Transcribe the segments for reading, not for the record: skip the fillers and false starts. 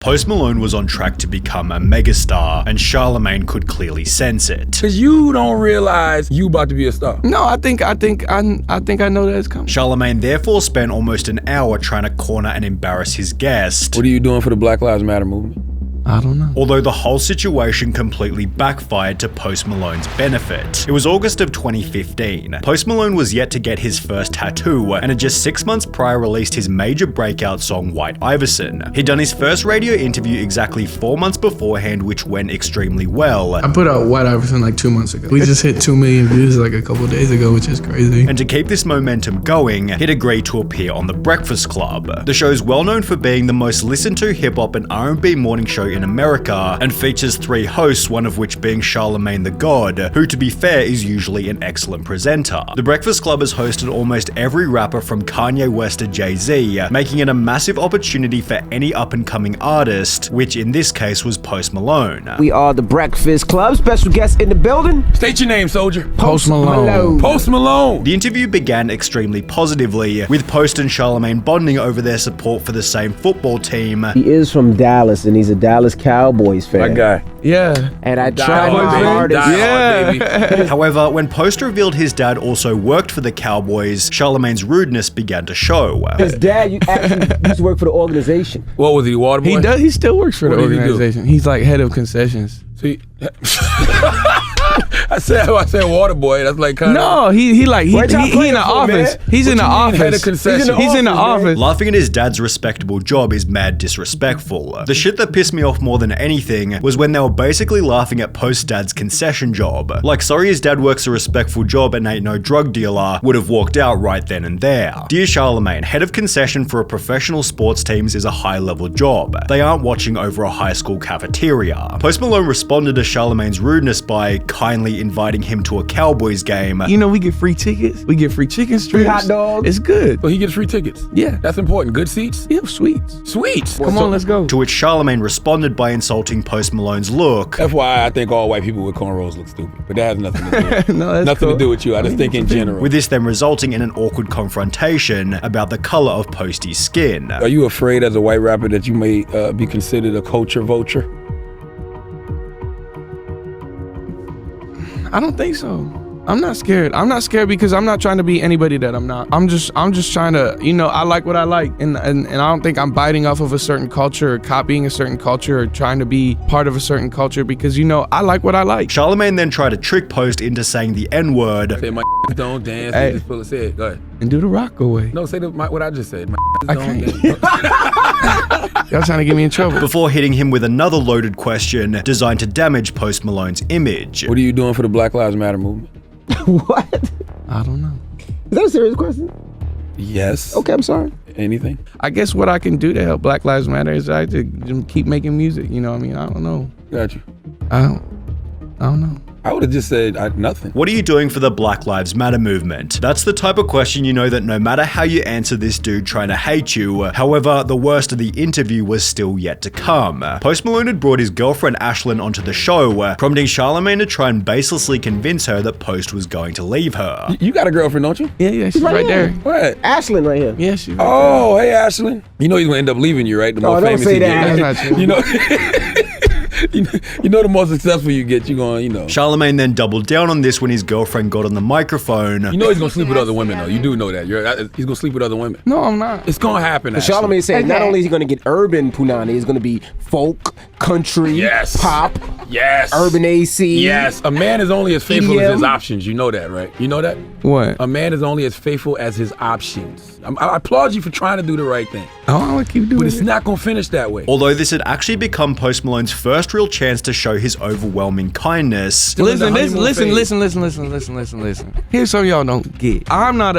Post Malone was on track to become a megastar, and Charlamagne could clearly sense it. Cause you don't realize you about to be a star. No, I think I know that it's coming. Charlamagne therefore spent almost an hour trying to corner and embarrass his guest. What are you doing for the Black Lives Matter movement? I don't know. Although the whole situation completely backfired to Post Malone's benefit. It was August of 2015. Post Malone was yet to get his first tattoo and had just 6 months prior released his major breakout song White Iverson. He'd done his first radio interview exactly 4 months beforehand, which went extremely well. I put out White Iverson like 2 months ago. We just hit 2 million views like a couple days ago, which is crazy. And to keep this momentum going, he'd agreed to appear on The Breakfast Club. The show's well known for being the most listened to hip-hop and R&B morning show in America, and features 3 hosts, one of which being Charlamagne Tha God, who to be fair is usually an excellent presenter. The Breakfast Club has hosted almost every rapper from Kanye West to Jay-Z, making it a massive opportunity for any up-and-coming artist, which in this case was Post Malone. We are The Breakfast Club, special guest in the building. State your name, soldier. Post Malone. Post Malone. The interview began extremely positively, with Post and Charlamagne bonding over their support for the same football team. He is from Dallas, and he's a Dallas Cowboys fan. My guy. Yeah. And I tried my hardest. Yeah. However, when Post revealed his dad also worked for the Cowboys, Charlamagne's rudeness began to show. His dad actually used to work for the organization. What was he, water boy? He does. He still works for the What did he do? organization. He's like head of concessions. See, I said water boy. That's like kind of. No, he in the office. He's in the Head of office. concession. He's in the office. Laughing at his dad's respectable job is mad disrespectful. The shit that pissed me off more than anything was when they were basically laughing at Post's dad's concession job. Like, sorry his dad works a respectful job and ain't no drug dealer, would have walked out right then and there. Dear Charlamagne, head of concession for a professional sports teams is a high-level job. They aren't watching over a high school cafeteria. Post Malone responded to Charlamagne's rudeness by kindly inviting him to a Cowboys game. You know, we get free tickets. We get free chicken strips. Free hot dogs. It's good. So he gets free tickets. Yeah. That's important. Good seats. Yeah, sweets. Sweets. Come on, let's go. To which Charlamagne responded by insulting Post Malone's look. FYI, I think all white people with cornrows look stupid, but that has nothing to do with it. No, that's nothing cool. to do with you. I just think in general. With this then resulting in an awkward confrontation about the color of Posty's skin. Are you afraid as a white rapper that you may be considered a culture vulture? I don't think so. I'm not scared. I'm not scared because I'm not trying to be anybody that I'm not. I'm just trying to, I like what I like. And I don't think I'm biting off of a certain culture or copying a certain culture or trying to be part of a certain culture because, I like what I like. Charlamagne then tried to trick Post into saying the N-word. Say my don't dance. Hey. Just pull it. Say it. Go ahead. And do the rock away. No, say what I just said. My I don't can't. dance. Y'all trying to get me in trouble. Before hitting him with another loaded question designed to damage Post Malone's image. What are you doing for the Black Lives Matter movement? What? I don't know. Is that a serious question? Yes. Okay, I'm sorry. Anything? I guess what I can do to help Black Lives Matter is I to keep making music. I don't know. Got you. I don't know. I would have just said nothing. What are you doing for the Black Lives Matter movement? That's the type of question that no matter how you answer this dude trying to hate you. However, the worst of the interview was still yet to come. Post Malone had brought his girlfriend Ashlyn onto the show, prompting Charlamagne to try and baselessly convince her that Post was going to leave her. You got a girlfriend, don't you? Yeah, she's right there. What? Ashlyn right here. Yeah, she's right Oh, hey, Ashlyn. You know he's gonna end up leaving you, right? The more don't famous say you that. get. That's not true. You know. You know the more successful you get, you're going, Charlamagne then doubled down on this when his girlfriend got on the microphone. You know he's gonna sleep with other women, though. You do know that. He's gonna sleep with other women. No, I'm not. It's gonna happen. But Charlamagne said not only is he going to get urban punani, it's going to be folk, country, Yes. pop, Yes. urban AC. Yes. A man is only as faithful as his EDM. options. You know that, right? You know that? What? A man is only as faithful as his options. I applaud you for trying to do the right thing, I want to keep doing but it's it. not gonna finish that way. Although this had actually become Post Malone's first real chance to show his overwhelming kindness. Listen. Here's something y'all don't get. I'm not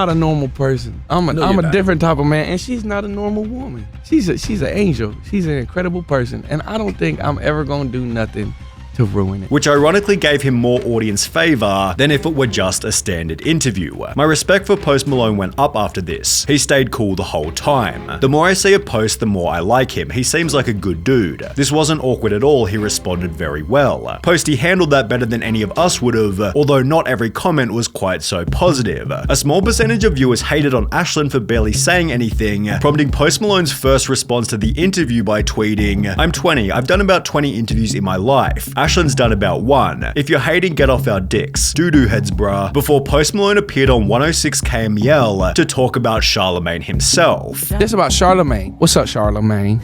a normal person. I'm you're a not. different type of man, and she's not a normal woman. She's an angel. She's an incredible person, and I don't think I'm ever gonna do nothing to ruin it. which ironically gave him more audience favor than if it were just a standard interview. My respect for Post Malone went up after this. He stayed cool the whole time. The more I see of Post, the more I like him. He seems like a good dude. This wasn't awkward at all. He responded very well. Posty handled that better than any of us would have, although not every comment was quite so positive. A small percentage of viewers hated on Ashlyn for barely saying anything, prompting Post Malone's first response to the interview by tweeting, "I'm 20. I've done about 20 interviews in my life. Ashlyn's done about 1. If you're hating, get off our dicks. Doo-doo heads, bruh." Before Post Malone appeared on 106 KML to talk about Charlamagne himself. This about Charlamagne. What's up, Charlamagne?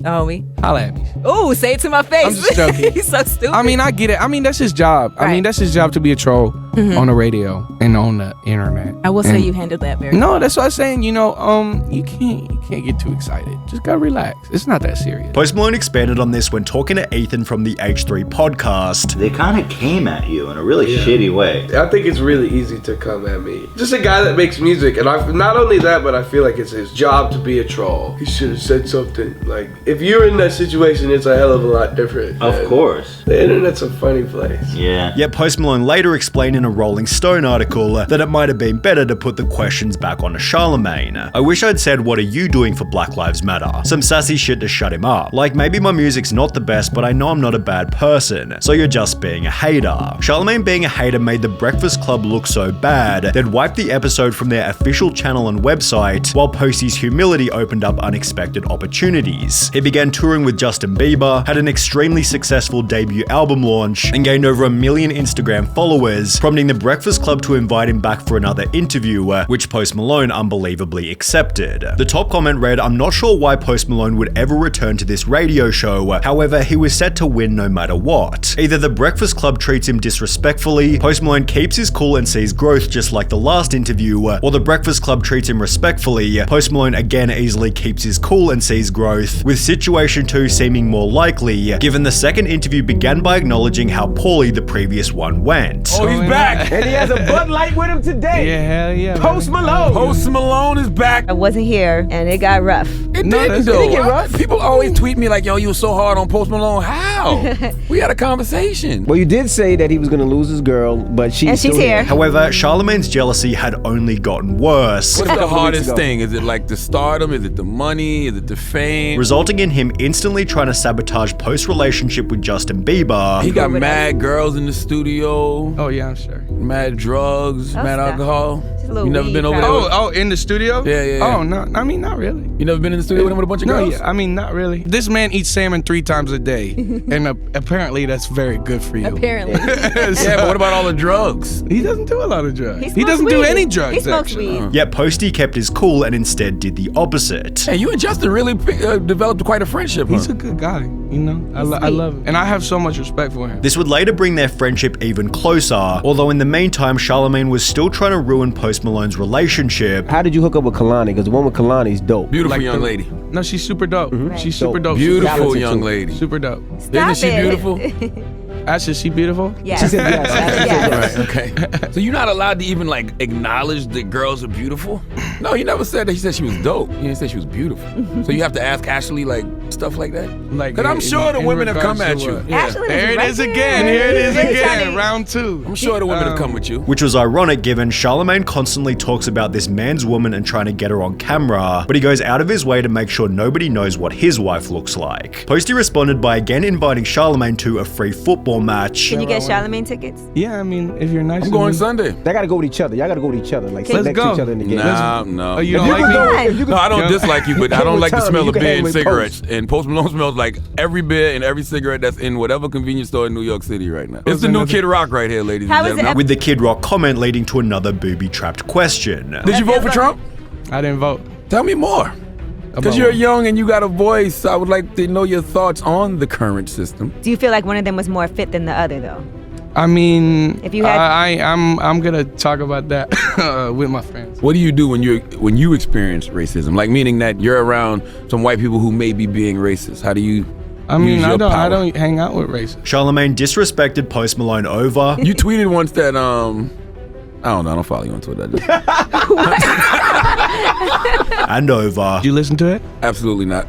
Homie. Holla at me. Ooh, say it to my face. I'm just joking. He's so stupid. I mean, I get it. I mean, that's his job. I mean, Right. that's his job to be a troll on the radio and on the internet. I will say And- you handled that very No, that's what I'm saying. You know, you can't get too excited. Just gotta relax. It's not that serious. Post Malone expanded on this when talking to Ethan from the H3 podcast. They kind of came at you in a really shitty way. I think it's really easy to come at me. Just a guy that makes music, and not only that, but I feel like it's his job to be a troll. He should have said something. Like, if you're in that situation, it's a hell of a lot different. Of And course. The internet's a funny place. Yeah. Yet Post Malone later explained in a Rolling Stone article that it might have been better to put the questions back onto Charlamagne. "I wish I'd said, 'What are you doing for Black Lives Matter?' Some sassy shit to shut him up. Like, maybe my music's not the best, but I know I'm not a bad person, so you're just being a hater." Charlamagne being a hater made The Breakfast Club look so bad, they'd wiped the episode from their official channel and website, while Posty's humility opened up unexpected opportunities. He began touring with Justin Bieber, had an extremely successful debut album launch, and gained over 1 million Instagram followers, prompting The Breakfast Club to invite him back for another interview, which Post Malone unbelievably accepted. The top comment read, "I'm not sure why Post Malone would ever return to this radio show, however, he was set to win no matter what. Either The Breakfast Club treats him disrespectfully, Post Malone keeps his cool and sees growth just like the last interview, or The Breakfast Club treats him respectfully, Post Malone again easily keeps his cool and sees growth, with situation 2 seeming more likely, given the second interview began by acknowledging how poorly the previous one went." Oh, he's back. And he has a Bud Light with him today. Yeah, hell yeah. Post Malone. Post Malone is back. I wasn't here, and it got rough. It No, didn't that's- though. Did it get rough? People always tweet me like, "Yo, you were so hard on Post Malone." How? We had a conversation. Well, you did say that he was gonna lose his girl, but And she's still here. However, Charlamagne's jealousy had only gotten worse, What's the Couple weeks hardest ago. thing? Is it like the stardom? Is it the money? Is it the fame? resulting in him instantly trying to sabotage Post's relationship with Justin Bieber. He got mad girls in the studio, Oh yeah, I'm sure. mad drugs, mad stuff. alcohol. Just a little You never weed been over there? probably. Oh, in the studio? Yeah, yeah, yeah. Oh no, I mean not really. You never been in the studio with him with a bunch of No, girls? yeah, I mean not really. This man eats salmon 3 times a day, and apparently that's very good for you. Apparently. Yeah, but what about all the drugs? He doesn't do a lot of drugs. He smokes doesn't do weed. any drugs. He smokes actually. weed. Yet Posty kept his cool and instead did the opposite. Hey, you and Justin really developed quite a friendship, huh? He's a good guy, you know. I sweet. love him, and I have so much respect for him. This would later bring their friendship even closer, although in the meantime, Charlamagne was still trying to ruin Post Malone's relationship. How did you hook up with Kalani? Because the one with Kalani is dope. Beautiful Like young the- lady. No, she's super dope. Right. She's super dope. Beautiful talented young too. lady. Super dope. Isn't she it. beautiful? Asha, is she beautiful? Yes. She said yes. Yes. Right, okay. So you're not allowed to even like acknowledge that girls are beautiful? No, you never said that. He said she was dope. You didn't say she was beautiful. So you have to ask Ashley like stuff like that? Like, Because I'm sure the in women have come regards at to you. what? Yeah. Ashley was There it right is there. again. Here it is Really again. trying to- Round 2. I'm sure the women have come with you. Which was ironic given Charlamagne constantly talks about this man's woman and trying to get her on camera, but he goes out of his way to make sure nobody knows what his wife looks like. Posty responded by again inviting Charlamagne to a free football match. Can you get Charlamagne tickets? Yeah, I mean, if you're nice. I'm to going me. Sunday. They gotta go with each other. Y'all gotta go with each other. Like sit Let's next go. to each other in the game. No. Oh, you If don't you like could me? go, if you could, No, I don't Yo. dislike you, but I don't like the Tommy, smell you of can beer hang and with cigarettes. Post. And Post Malone smells like every beer and every cigarette that's in whatever convenience store in New York City right now. It's the new another- Kid Rock right here, ladies How and is it gentlemen. With the Kid Rock comment leading to another booby-trapped question. Did you vote for Trump? I didn't vote. Tell me more. Because About you're what? young and you got a voice. I would like to know your thoughts on the current system. Do you feel like one of them was more fit than the other, though? I mean, If you had- I'm gonna talk about that with my friends. What do you do when you experience racism? Like meaning that you're around some white people who may be being racist. How do you I mean, use I your don't power? hang out with racists. Charlamagne disrespected Post Malone over. You tweeted once that I don't know. I don't follow you on Twitter. and over. Did you listen to it? Absolutely not.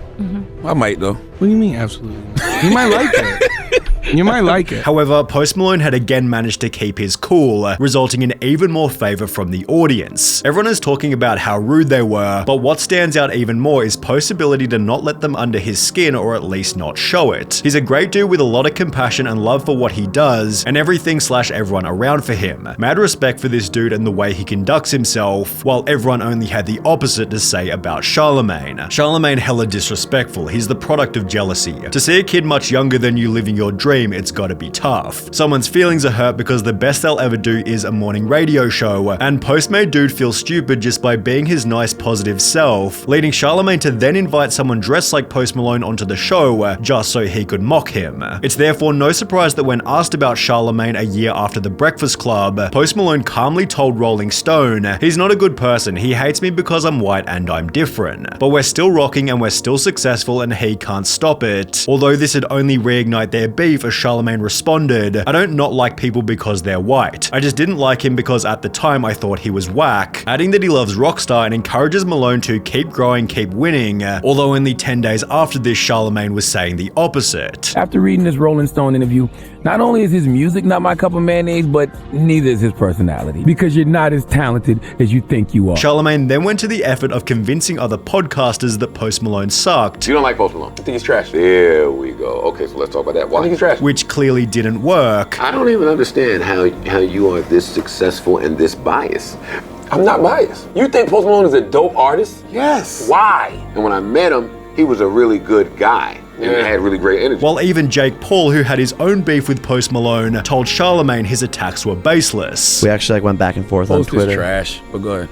I might though. What do you mean, absolutely? Not? You might like it. You might like it. However, Post Malone had again managed to keep his cool, resulting in even more favor from the audience. Everyone is talking about how rude they were, but what stands out even more is Post's ability to not let them under his skin, or at least not show it. He's a great dude with a lot of compassion and love for what he does, and everything/everyone around for him. Mad respect for this dude and the way he conducts himself, while everyone only had the opposite to say about Charlamagne. Charlamagne hella disrespectful, he's the product of jealousy. To see a kid much younger than you living your dream, it's gotta be tough. Someone's feelings are hurt because the best they'll ever do is a morning radio show, and Post made dude feel stupid just by being his nice positive self, leading Charlamagne to then invite someone dressed like Post Malone onto the show just so he could mock him. It's therefore no surprise that when asked about Charlamagne a year after The Breakfast Club, Post Malone calmly told Rolling Stone, "He's not a good person, he hates me because I'm white and I'm different. But we're still rocking and we're still successful and he can't stop it." Although this would only reignite their beef, as Charlamagne responded, "I don't not like people because they're white. I just didn't like him because at the time I thought he was whack," adding that he loves Rockstar and encourages Malone to keep growing, keep winning, although only 10 days after this, Charlamagne was saying the opposite. After reading this Rolling Stone interview, not only is his music not my cup of mayonnaise, but neither is his personality. Because you're not as talented as you think you are. Charlamagne then went to the effort of convincing other podcasters that Post Malone sucked. You don't like Post Malone? I think he's trash. There we go. Okay, so let's talk about that. Why do you think he's trash? Which clearly didn't work. I don't even understand how you are this successful and this biased. I'm not biased. You think Post Malone is a dope artist? Yes. Why? And when I met him, he was a really good guy. And he had really great energy. While even Jake Paul, who had his own beef with Post Malone, told Charlamagne his attacks were baseless. We actually went back and forth on Twitter. Post is trash, but go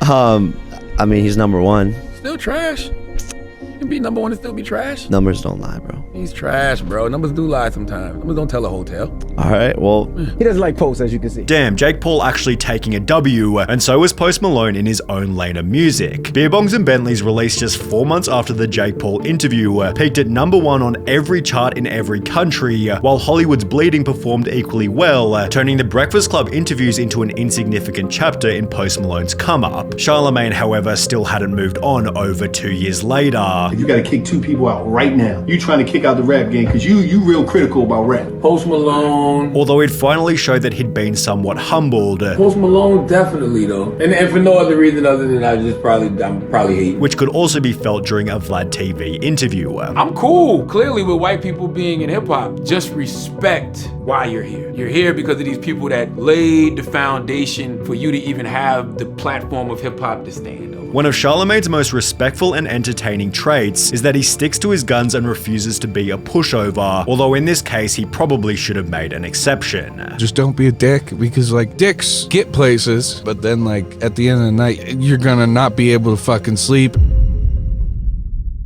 ahead. I mean, he's number one. Still trash. You can be number one and still be trash. Numbers don't lie, bro. He's trash, bro. Numbers do lie sometimes. Numbers don't tell a whole tale. All right, well. He doesn't like Post, as you can see. Damn, Jake Paul actually taking a W, and so was Post Malone in his own lane of music. Beer Bongs and Bentleys, released just 4 months after the Jake Paul interview, peaked at #1 on every chart in every country, while Hollywood's Bleeding performed equally well, turning the Breakfast Club interviews into an insignificant chapter in Post Malone's come-up. Charlamagne, however, still hadn't moved on over 2 years later. You gotta kick 2 people out right now. You trying to kick out the rap game because you real critical about rap. Post Malone. Although it finally showed that he'd been somewhat humbled. Post Malone, definitely though. And for no other reason other than I'm probably hating. Which could also be felt during a Vlad TV interview. I'm cool, clearly, with white people being in hip hop. Just respect why you're here. You're here because of these people that laid the foundation for you to even have the platform of hip hop to stand on. One of Charlamagne's most respectful and entertaining traits is that he sticks to his guns and refuses to be a pushover, although in this case he probably should have made an exception. Just don't be a dick, because like dicks get places, but then like at the end of the night, you're gonna not be able to fucking sleep.